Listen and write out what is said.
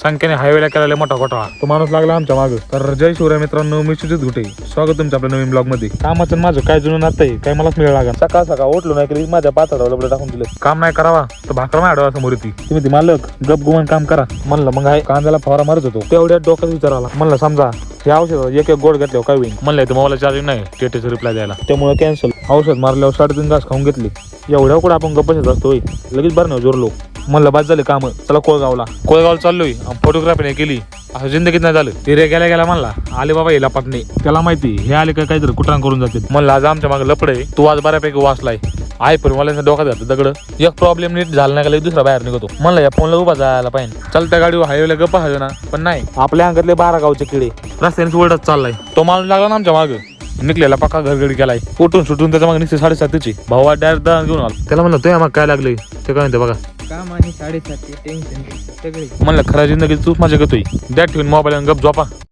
संख्येने हायवेला केलेला मोठा घोटाळा. तो माणूस लागला आमच्या मागं. तर जय शिवराय मित्रांनो, मी सुजित घुटे, स्वागत तुमचं आपल्या नवीन ब्लॉग मध्ये. कामाचं माझं काय जुनं नातं आहे, काय मलाच मिळालं लागा. सकाळ सकाळ उठलो नाही की माझ्या पात्रावर लबडं टाकून दिलं. काम नाही करावा तर भाकर माझ्या डोळ्यासमोर येते. तुम्ही ती मालक गप गुमान काम करा म्हणलं. मग आहे कांद्याला फवारा मारत होतो, तेवढ्या डोक्यात विचार आला. म्हणलं समजा हे औषध एक गोड घेतल्यावर काय होईल. म्हणलं तर मोबाईल चार्जिंग नाही स्टेटस रिप्लाय द्यायला, त्यामुळे कॅन्सल. औषध मारल्यावर 3.5 तास खाऊन घेतली. एवढ्या कुठं आपण गप्प बसत असतो, लगेच बरं नाही जोरलो. म्हणलं बाद झाले काम, चला कोळगावला चाललोय. फोटोग्राफी नाही केली असं जिंदगीत नाही झालं. ते गेल्या म्हणला आले बाबा याला पाटणे, त्याला माहिती हे आले का काहीतरी कुटाण करून जाते. म्हणलं आज आमच्या मागे लपडे, तू आज बऱ्यापैकी वाचलाय आहे. पण मला डोक्यात जातं दगड. एक प्रॉब्लेम नीट झाला नाही का दुसरा बाहेर निघतो. म्हणलं या फोनला उभा जायला पाहिजे. चालत्या गाडीवर हायवेला गप्पा हवे ना, पण नाही. आपल्या अंगातले 12 गावचे किडे रस्त्याने उलटच चाललाय. तो माणूस लागला ना आमच्या मागे, निघलेला पक्का घरगडी केलाय. उठून सुटून त्याच्या मागे निघते 7:30ची. भाऊ डायरेक्ट दळण घेऊन आला. त्याला म्हणलं तुझ्या मग काय लागले ते काय म्हणते बघा. काम आणि 7:30 टेन्शन सगळे. म्हणलं खऱ्या जिंदगी तूच माझ्या घेतोय. द्या ठेवून मोबाईल गप झोपा.